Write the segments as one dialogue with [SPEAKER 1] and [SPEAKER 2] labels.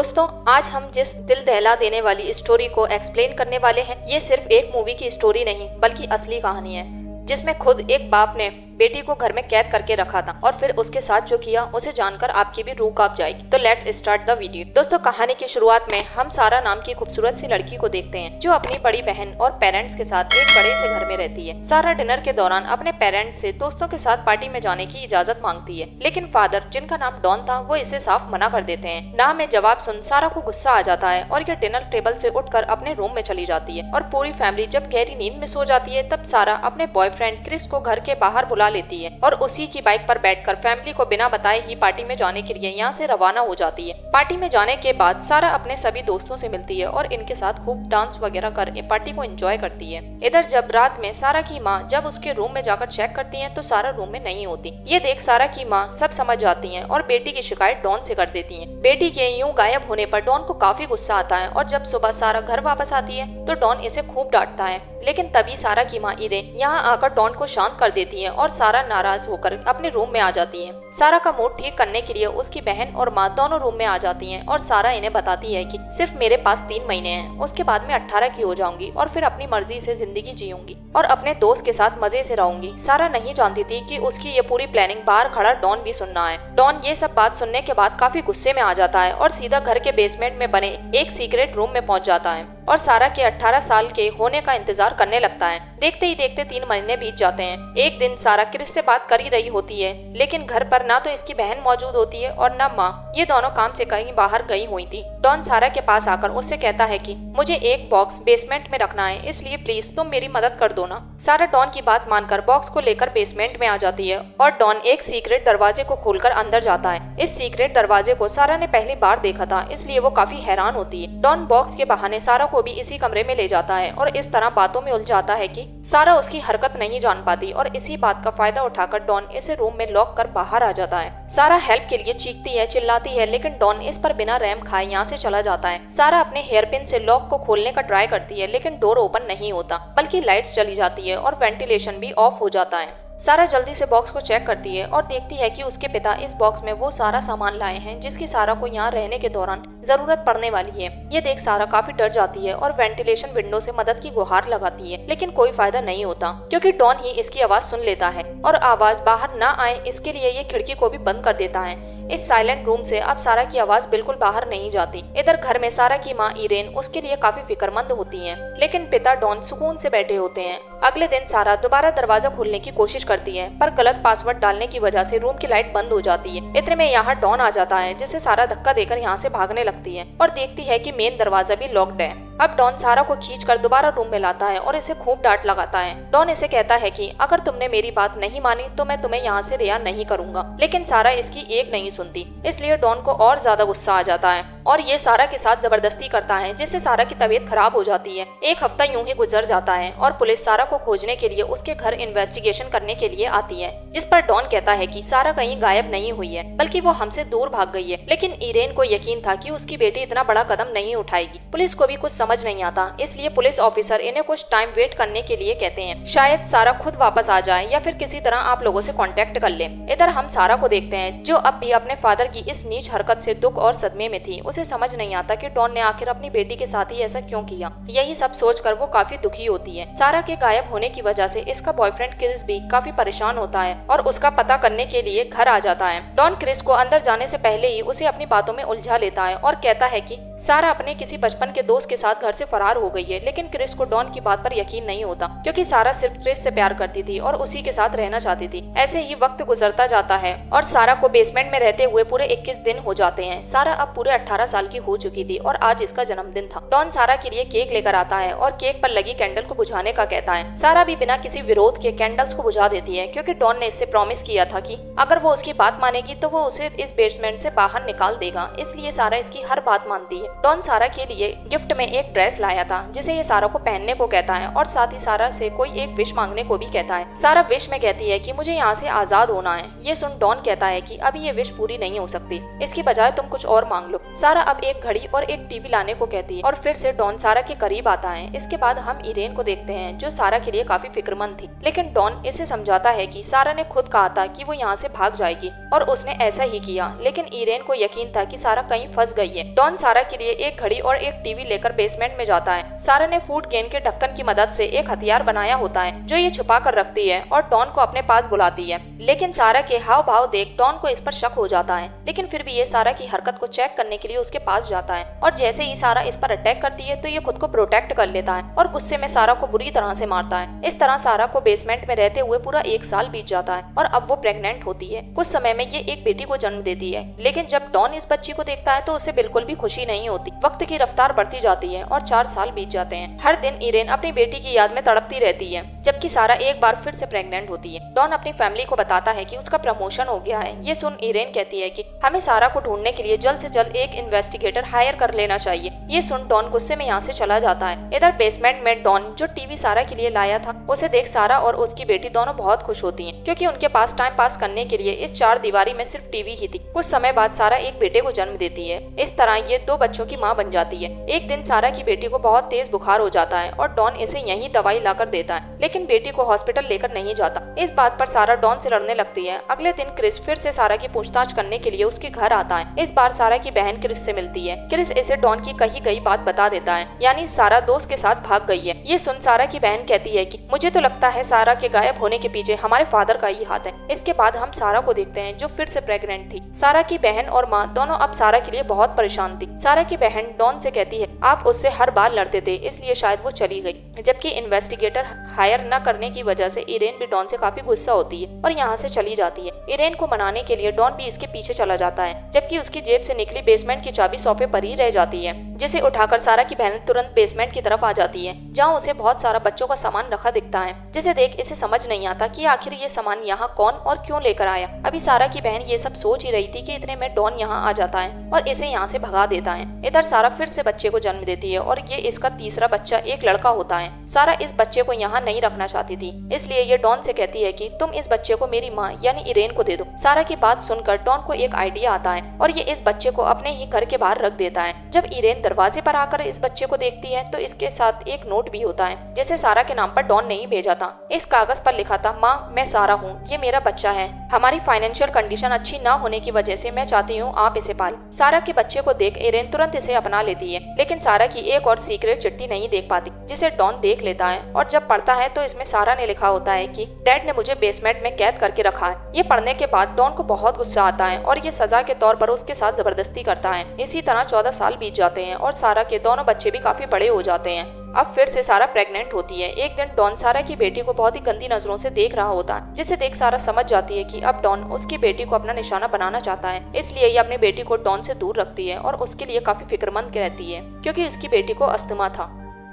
[SPEAKER 1] दोस्तों, आज हम जिस दिल दहला देने वाली स्टोरी को एक्सप्लेन करने वाले हैं, ये सिर्फ एक मूवी की स्टोरी नहीं बल्कि असली कहानी है, जिसमें खुद एक बाप ने बेटी को घर में कैद करके रखा था और फिर उसके साथ जो किया उसे जानकर आपकी भी रूह कांप जाएगी। तो लेट्स स्टार्ट द वीडियो। दोस्तों, कहानी की शुरुआत में हम सारा नाम की खूबसूरत सी लड़की को देखते हैं जो अपनी बड़ी बहन और पेरेंट्स के साथ एक बड़े से घर में रहती है। सारा डिनर के दौरान अपने पेरेंट्स से दोस्तों के साथ पार्टी में जाने की इजाजत मांगती है, लेकिन फादर, जिनका नाम डॉन था, वो इसे साफ मना कर देते हैं। ना में जवाब सुन सारा को गुस्सा आ जाता है और ये डिनर टेबल से उठकर अपने रूम में चली जाती है और पूरी फैमिली जब गहरी नींद में सो जाती है तब सारा अपने बॉयफ्रेंड क्रिस को घर के बाहर बुला लेती है और उसी की बाइक पर बैठकर फैमिली को बिना बताए ही पार्टी में जाने के लिए यहाँ से रवाना हो जाती है। पार्टी में जाने के बाद सारा अपने सभी दोस्तों से मिलती है और इनके साथ खूब डांस वगैरह कर पार्टी को एंजॉय करती है। इधर जब रात में सारा की माँ जब उसके रूम में जाकर चेक करती है तो सारा रूम में नहीं होती। ये देख सारा की माँ सब समझ जाती है और बेटी की शिकायत डॉन से कर देती है। बेटी के यूं गायब होने पर डॉन को काफी गुस्सा आता है और जब सुबह सारा घर वापस आती है तो डॉन इसे खूब डांटता है, लेकिन तभी सारा की माँ इरेन यहाँ आकर डॉन को शांत कर देती है और सारा नाराज होकर अपने रूम में आ जाती है। सारा का मूड ठीक करने के लिए उसकी बहन और माँ दोनों रूम में आ जाती हैं और सारा इन्हें बताती है कि सिर्फ मेरे पास 3 महीने हैं, उसके बाद मैं 18 की हो जाऊंगी और फिर अपनी मर्जी से जिंदगी जीऊंगी और अपने दोस्त के साथ मजे से रहूंगी। सारा नहीं जानती थी कि उसकी ये पूरी प्लानिंग बाहर खड़ा डॉन भी सुनना है। डॉन ये सब बात सुनने के बाद काफी गुस्से में आ जाता है और सीधा घर के बेसमेंट में बने एक सीक्रेट रूम में पहुंच जाता है और सारा के 18 साल के होने का इंतजार करने लगता है। देखते ही देखते 3 महीने बीत जाते हैं। एक दिन सारा क्रिस से बात कर ही रही होती है, लेकिन घर पर ना तो इसकी बहन मौजूद होती है और ना माँ। ये दोनों काम से कहीं बाहर गई हुई थी। डॉन सारा के पास आकर उससे कहता है कि मुझे एक बॉक्स बेसमेंट में रखना है, इसलिए प्लीज तुम मेरी मदद कर दो ना। सारा डॉन की बात मानकर बॉक्स को लेकर बेसमेंट में आ जाती है और डॉन एक सीक्रेट दरवाजे को खोलकर अंदर जाता है। इस सीक्रेट दरवाजे को सारा ने पहली बार देखा था, इसलिए वो काफी हैरान होती है। डॉन बॉक्स के बहाने सारा को भी इसी कमरे में ले जाता है और इस तरह बातों में उलझाता है कि सारा उसकी हरकत नहीं जान पाती और इसी बात का फायदा उठाकर डॉन इसे रूम में लॉक कर बाहर आ जाता है। सारा हेल्प के लिए चीखती है, चिल्लाती है, लेकिन डॉन इस पर बिना रहम खाए यहाँ से चला जाता है। सारा अपने हेयर पिन से लॉक को खोलने का ट्राई करती है, लेकिन डोर ओपन नहीं होता, बल्कि लाइट्स चली जाती है और वेंटिलेशन भी ऑफ हो जाता है। सारा जल्दी से बॉक्स को चेक करती है और देखती है कि उसके पिता इस बॉक्स में वो सारा सामान लाए हैं जिसकी सारा को यहाँ रहने के दौरान जरूरत पड़ने वाली है। ये देख सारा काफी डर जाती है और वेंटिलेशन विंडो से मदद की गुहार लगाती है, लेकिन कोई फायदा नहीं होता क्योंकि डॉन ही इसकी आवाज सुन लेता है और आवाज बाहर ना आए इसके लिए ये खिड़की को भी बंद कर देता है। इस साइलेंट रूम से अब सारा की आवाज बिल्कुल बाहर नहीं जाती। इधर घर में सारा की माँ इरेन उसके लिए काफी फिक्रमंद होती है, लेकिन पिता डॉन सुकून से बैठे होते हैं। अगले दिन सारा दोबारा दरवाजा खोलने की कोशिश करती है, पर गलत पासवर्ड डालने की वजह से रूम की लाइट बंद हो जाती है। इतने में यहाँ डॉन आ जाता है, जिसे सारा धक्का देकर यहाँ से भागने लगती है और देखती है कि मेन दरवाजा भी लॉक्ड है। अब डॉन सारा को खींचकर दोबारा रूम में लाता है और इसे खूब डांट लगाता है। डॉन इसे कहता है कि अगर तुमने मेरी बात नहीं मानी तो मैं तुम्हें यहाँ से रिहा नहीं करूंगा, लेकिन सारा इसकी एक नहीं सुनती, इसलिए डॉन को और ज्यादा गुस्सा आ जाता है और ये सारा के साथ जबरदस्ती करता है, जिससे सारा की तबीयत खराब हो जाती है। एक हफ्ता यूं ही गुजर जाता है और पुलिस सारा को खोजने के लिए उसके घर इन्वेस्टिगेशन करने के लिए आती है, जिस पर डॉन कहता है कि सारा कहीं गायब नहीं हुई है, बल्कि वो हमसे दूर भाग गई है। लेकिन इरेन को यकीन था कि उसकी बेटी इतना बड़ा कदम नहीं उठाएगी। पुलिस को भी कुछ समझ नहीं आता, इसलिए पुलिस ऑफिसर इन्हें कुछ टाइम वेट करने के लिए कहते हैं। शायद सारा खुद वापस आ जाए या फिर किसी तरह आप लोगों से कांटेक्ट कर ले। इधर हम सारा को देखते हैं जो अब भी अपने फादर की इस नीच हरकत से दुख और सदमे में थी। उसे समझ नहीं आता कि डॉन ने आखिर अपनी बेटी के साथ ही ऐसा क्यों किया। यही सब सोचकर वो काफी दुखी होती है। सारा के गायब होने की वजह से इसका बॉयफ्रेंड क्रिस भी काफी परेशान होता है और उसका पता करने के लिए घर आ जाता है। डॉन क्रिस को अंदर जाने से पहले ही उसे अपनी बातों में उलझा लेता है और कहता है कि सारा अपने किसी बचपन के दोस्त के साथ घर से फरार हो गई है, लेकिन क्रिस को डॉन की बात पर यकीन नहीं होता क्योंकि सारा सिर्फ क्रिस से प्यार करती थी और उसी के साथ रहना चाहती थी। ऐसे ही वक्त गुजरता जाता है और सारा को बेसमेंट में रहते हुए पूरे 21 दिन हो जाते हैं। सारा अब पूरे 18 साल की हो चुकी थी और आज इसका जन्मदिन था। डॉन सारा के लिए केक लेकर आता है और केक पर लगी कैंडल को बुझाने का कहता है। सारा भी बिना किसी विरोध के कैंडल्स को बुझा देती है क्योंकि डॉन ने इससे प्रॉमिस किया था कि अगर वो उसकी बात मानेगी तो वो उसे इस बेसमेंट से बाहर निकाल देगा, इसलिए सारा इसकी हर बात मानती है डॉन सारा के लिए गिफ्ट में एक ड्रेस लाया था जिसे ये सारा को पहनने को कहता है और साथ ही सारा से कोई एक विश मांगने को भी कहता है। सारा विश में कहती है कि मुझे यहाँ से आजाद होना है। ये सुन डॉन कहता है कि अभी ये विश पूरी नहीं हो सकती, इसकी बजाय तुम कुछ और मांग लो। सारा अब एक घड़ी और एक टीवी लाने को कहती है और फिर से डॉन सारा के करीब आता है। इसके बाद हम इरेन को देखते हैं जो सारा के लिए काफी फिक्रमंद थी, लेकिन डॉन इसे समझाता है कि सारा ने खुद कहा था कि वो यहाँ से भाग जाएगी और उसने ऐसा ही किया, लेकिन इरेन को यकीन था कि सारा कहीं फंस गई है। डॉन सारा के लिए एक घड़ी और एक टीवी लेकर बेसमेंट में जाता है। सारा ने फूड गेन के ढक्कन की मदद से एक हथियार बनाया होता है जो ये छुपा कर रखती है और डॉन को अपने पास बुलाती है, लेकिन सारा के हाव भाव देख डॉन को इस पर शक हो जाता है। लेकिन फिर भी ये सारा की हरकत को चेक करने के लिए उसके पास जाता है और जैसे ही सारा इस पर अटैक करती है तो ये खुद को प्रोटेक्ट कर लेता है और गुस्से में सारा को बुरी तरह से मारता है। इस तरह सारा को बेसमेंट में रहते हुए पूरा 1 साल बीत जाता है और अब वो प्रेग्नेंट होती है। कुछ समय में ये एक बेटी को जन्म देती है, लेकिन जब डॉन इस बच्ची को देखता है तो उसे बिल्कुल भी खुशी नहीं होती। वक्त की रफ्तार बढ़ती जाती है और 4 साल बीत जाते हैं। हर दिन इरेन अपनी बेटी की याद में तड़पती रहती है, जबकि सारा एक बार फिर से प्रेग्नेंट होती है। डॉन अपनी फैमिली को बताता है कि उसका प्रमोशन हो गया है। ये सुन इरेन कहती है कि हमें सारा को ढूंढने के लिए जल्द से जल्द एक इन्वेस्टिगेटर हायर कर लेना चाहिए। ये सुन डॉन गुस्से में यहाँ से चला जाता है। इधर बेसमेंट में डॉन जो टीवी सारा के लिए लाया था उसे देख सारा और उसकी बेटी दोनों बहुत खुश होती हैं, क्योंकि उनके पास टाइम पास करने के लिए इस 4 दीवारी में सिर्फ टीवी ही थी। कुछ समय बाद सारा एक बेटे को जन्म देती है। इस तरह ये 2 बच्चों की माँ बन जाती है। एक दिन सारा की बेटी को बहुत तेज बुखार हो जाता है और डॉन इसे यहीं दवाई लाकर देता है, लेकिन बेटी को हॉस्पिटल लेकर नहीं जाता। इस बात पर सारा डॉन से लड़ने लगती है। अगले दिन क्रिस फिर से सारा की पूछताछ करने के लिए उसके घर आता है। इस बार सारा की बहन क्रिस से मिलती है। क्रिस इसे डॉन की कही गई बात बता देता है, यानी सारा दोस्त के साथ भाग गई है। ये सुन सारा की बहन कहती है कि मुझे तो लगता है सारा के गायब होने के पीछे हमारे फादर का ही हाथ है। इसके बाद हम सारा को देखते हैं जो फिर से प्रेग्नेंट थी। सारा की बहन और माँ दोनों अब सारा के लिए बहुत परेशान थी। सारा की बहन डॉन से कहती है आप उससे हर बार लड़ते थे, इसलिए शायद वो चली गई। जबकि इन्वेस्टिगेटर हायर न करने की वजह से इरेन भी डॉन से काफी गुस्सा होती है और यहाँ से चली जाती है। इरेन को मनाने के लिए डॉन भी इसके पीछे चला जाता है, जबकि उसकी जेब से निकली बेसमेंट की चाबी सोफे पर ही रह जाती है, जिसे उठाकर सारा की बहन तुरंत बेसमेंट की तरफ आ जाती है, जहाँ उसे बहुत सारा बच्चों का सामान रखा दिखता है, जिसे देख इसे समझ नहीं आता कि आखिर ये सामान यहाँ कौन और क्यों लेकर आया। अभी सारा की बहन ये सब सोच ही रही थी कि इतने में डॉन यहाँ आ जाता है और इसे यहाँ से भगा देता है। इधर सारा फिर से बच्चे को जन्म देती है और ये इसका तीसरा बच्चा एक लड़का होता है। सारा इस बच्चे को यहाँ नहीं रखना चाहती थी, इसलिए ये डॉन से कहती है कि तुम इस बच्चे को मेरी माँ यानी इरेन को दे दो। सारा की बात सुनकर डॉन को एक आइडिया आता है और ये इस बच्चे को अपने ही घर के बाहर रख देता है। जब इरेन दरवाजे पर आकर इस बच्चे को देखती है तो इसके साथ एक नोट भी होता है, जिसे सारा के नाम पर डॉन ने ही भेजा था। इस कागज पर लिखा था, माँ मैं सारा हूँ, ये मेरा बच्चा है। हमारी फाइनेंशियल कंडीशन अच्छी न होने की वजह से मैं चाहती हूँ आप इसे पालें। सारा के बच्चे को देख इरेन तुरंत इसे अपना लेती है, लेकिन सारा की एक और सीक्रेट चिट्ठी नहीं देख पाती, जिसे डॉन देख लेता है और जब पढ़ता है तो इसमें सारा ने लिखा होता है कि डैड ने मुझे बेसमेंट में कैद करके रखा है। ये पढ़ने के बाद डॉन को बहुत गुस्सा आता है और ये सजा के तौर पर उसके साथ जबरदस्ती करता है। इसी तरह 14 साल बीत जाते हैं और सारा के दोनों बच्चे भी काफी बड़े हो जाते हैं। अब फिर से सारा प्रेग्नेंट होती है। एक दिन डॉन सारा की बेटी को बहुत ही गंदी नजरों से देख रहा होता है, जिसे देख सारा समझ जाती है कि अब डॉन उसकी बेटी को अपना निशाना बनाना चाहता है। इसलिए ये अपनी बेटी को डॉन से दूर रखती है और उसके लिए काफी फिक्रमंद रहती है, क्योंकि उसकी बेटी को अस्थमा था।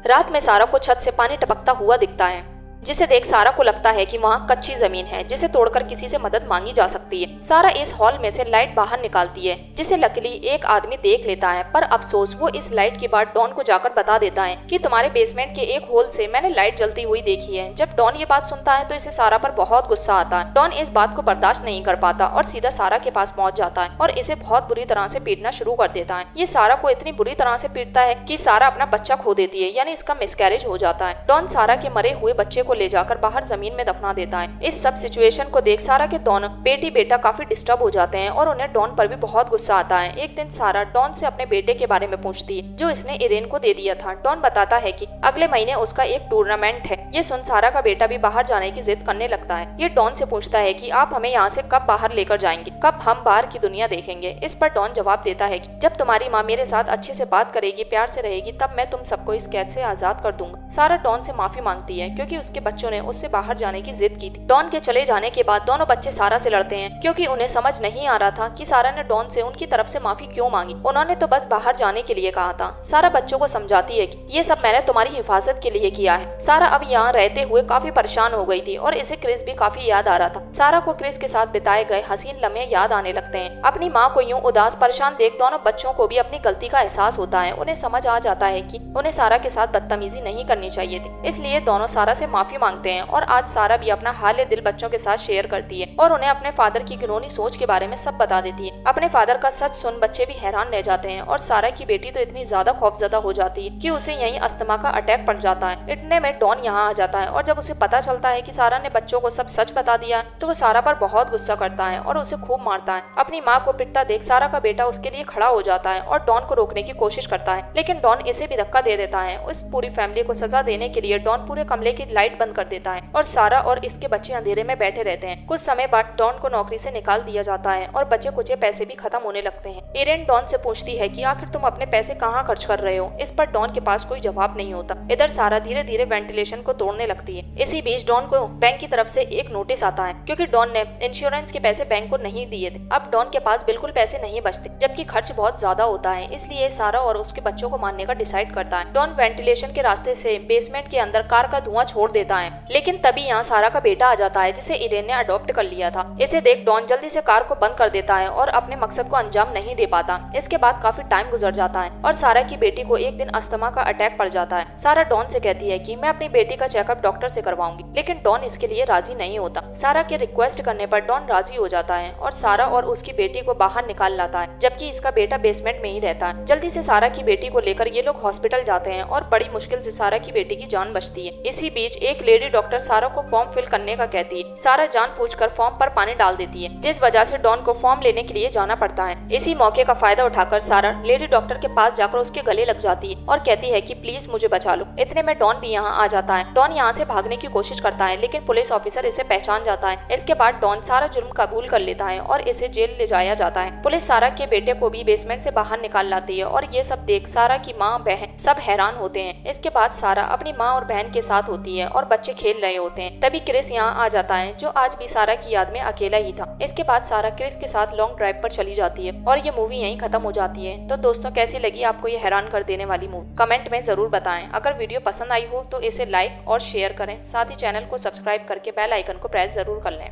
[SPEAKER 1] रात में सारा को छत से पानी टपकता हुआ दिखता है, जिसे देख सारा को लगता है कि वहाँ कच्ची जमीन है जिसे तोड़कर किसी से मदद मांगी जा सकती है। सारा इस हॉल में से लाइट बाहर निकालती है, जिसे लकीली एक आदमी देख लेता है, पर अफसोस वो इस लाइट की बात डॉन को जाकर बता देता है कि तुम्हारे बेसमेंट के एक होल से मैंने लाइट जलती हुई देखी है। जब डॉन ये बात सुनता है तो इसे सारा पर बहुत गुस्सा आता है। डॉन इस बात को बर्दाश्त नहीं कर पाता और सीधा सारा के पास पहुंच जाता है और इसे बहुत बुरी तरह से पीटना शुरू कर देता है। ये सारा को इतनी बुरी तरह से पीटता है कि सारा अपना बच्चा खो देती है, यानी इसका मिसकैरेज हो जाता है। डॉन सारा के मरे हुए बच्चे को ले जाकर बाहर जमीन में दफना देता है। इस सब सिचुएशन को देख सारा के दोनों बेटी बेटा काफी डिस्टर्ब हो जाते हैं और उन्हें डॉन पर भी बहुत गुस्सा आता है। एक दिन सारा डॉन से अपने बेटे के बारे में पूछती है जो इसने इरेन को दे दिया था। डॉन बताता है कि अगले महीने उसका एक टूर्नामेंट है। ये सुन सारा का बेटा भी बाहर जाने की जिद करने लगता है। ये डॉन से पूछता है कि आप हमें यहाँ से कब बाहर लेकर जाएंगे, कब हम बाहर की दुनिया देखेंगे। इस पर डॉन जवाब देता है कि जब तुम्हारी माँ मेरे साथ अच्छे से बात करेगी, प्यार से रहेगी, तब मैं तुम सबको इस कैद से आजाद कर दूंगा। सारा डॉन से माफी मांगती है क्योंकि उसके उसके बच्चों ने उससे बाहर जाने की जिद की थी। डॉन के चले जाने के बाद दोनों बच्चे सारा से लड़ते हैं क्योंकि उन्हें समझ नहीं आ रहा था कि सारा ने डॉन से उनकी तरफ से माफी क्यों मांगी। उन्होंने तो बस बाहर जाने के लिए कहा था। सारा बच्चों को समझाती है कि ये सब मैंने तुम्हारी हिफाजत के लिए किया है। सारा अब यहाँ रहते हुए काफी परेशान हो गई थी और इसे क्रिस भी काफी याद आ रहा था। सारा को क्रिस के साथ बिताए गए हसीन लम्हे याद आने लगते हैं। अपनी माँ को यूं उदास परेशान देख दोनों बच्चों को भी अपनी गलती का एहसास होता है। उन्हें समझ आ जाता है कि उन्हें सारा के साथ बदतमीजी नहीं करनी चाहिए थी, इसलिए दोनों सारा से माफी मांगते हैं। और आज सारा भी अपना हाल दिल बच्चों के साथ शेयर करती है और उन्हें अपने फादर की घिनौनी सोच के बारे में सब बता देती है। अपने फादर का सच सुन बच्चे भी हैरान रह जाते हैं और सारा की बेटी तो इतनी ज्यादा खौफजदा हो जाती है कि उसे यहीं अस्थमा का अटैक पड़ जाता है। इतने में डॉन यहाँ आ जाता है और जब उसे पता चलता है कि सारा ने बच्चों को सब सच बता दिया तो वो सारा पर बहुत गुस्सा करता है और उसे खूब मारता है। अपनी माँ को पिटता देख सारा का बेटा उसके लिए खड़ा हो जाता है और डॉन को रोकने की कोशिश करता है, लेकिन डॉन इसे भी धक्का दे देता है। उस पूरी फैमिली को सजा देने के लिए डॉन पूरे कमरे की लाइट बंद कर देता है और सारा और इसके बच्चे अंधेरे में बैठे रहते हैं। कुछ समय बाद डॉन को नौकरी से निकाल दिया जाता है और बचे कुछ पैसे भी खत्म होने लगते हैं। एरिन डॉन से पूछती है कि आखिर तुम अपने पैसे कहाँ खर्च कर रहे हो। इस पर डॉन के पास कोई जवाब नहीं होता। इधर सारा धीरे धीरे वेंटिलेशन को तोड़ने लगती है। इसी बीच डॉन को बैंक की तरफ से एक नोटिस आता है क्योंकि डॉन ने इंश्योरेंस के पैसे बैंक को नहीं दिए थे। अब डॉन के पास बिल्कुल पैसे नहीं बचते, जबकि खर्च बहुत ज्यादा होता है। इसलिए सारा और उसके बच्चों को मारने का डिसाइड करता है। डॉन वेंटिलेशन के रास्ते से बेसमेंट के अंदर कार का धुआं छोड़ देता है, लेकिन तभी यहाँ सारा का बेटा आ जाता है जिसे इरेन ने अडॉप्ट कर लिया था। इसे देख डॉन जल्दी से कार को बंद कर देता है और अपने मकसद को अंजाम नहीं दे पाता। इसके बाद काफी टाइम गुजर जाता है और सारा की बेटी को एक दिन अस्थमा का अटैक पड़ जाता है। सारा डॉन से कहती है कि मैं अपनी बेटी का चेकअप डॉक्टर से करवाऊंगी, लेकिन डॉन इसके लिए राजी नहीं होता। सारा के रिक्वेस्ट करने पर डॉन राजी हो जाता है और सारा और उसकी बेटी को बाहर निकाल लाता है, जबकि इसका बेटा बेसमेंट में ही रहता है। जल्दी से सारा की बेटी को लेकर ये लोग हॉस्पिटल जाते हैं और बड़ी मुश्किल से सारा की बेटी की जान बचती है। इसी बीच एक लेडी डॉक्टर सारा को फॉर्म फिल करने का कहती है। सारा जानबूझकर फॉर्म पर पानी डाल देती है, जिस वजह से डॉन को फॉर्म लेने के लिए जाना पड़ता है। इसी मौके का फायदा उठाकर सारा लेडी डॉक्टर के पास जाकर उसके गले लग जाती है और कहती है कि प्लीज मुझे बचा लो। इतने में डॉन भी यहाँ आ जाता है। डॉन यहाँ से भागने की कोशिश करता है, लेकिन पुलिस ऑफिसर इसे पहचान जाता है। इसके बाद डॉन सारा जुर्म कबूल कर लेता है और इसे जेल ले जाया जाता है। पुलिस सारा के बेटे को भी बेसमेंट से बाहर निकाल लाती है और ये सब देख सारा की माँ बहन सब हैरान होते हैं। इसके बाद सारा अपनी माँ और बहन के साथ होती है और बच्चे खेल रहे होते हैं। तभी क्रिस यहाँ आ जाता है, जो आज भी सारा की याद में अकेला ही था। इसके बाद सारा क्रिस के साथ लॉन्ग ड्राइव पर चली जाती है और ये मूवी यहीं खत्म हो जाती है। तो दोस्तों, कैसी लगी आपको ये हैरान कर देने वाली मूवी? कमेंट में जरूर बताएं। अगर वीडियो पसंद आई हो तो इसे लाइक और शेयर करें। साथ ही चैनल को सब्सक्राइब करके बेल आइकन को प्रेस जरूर कर लें।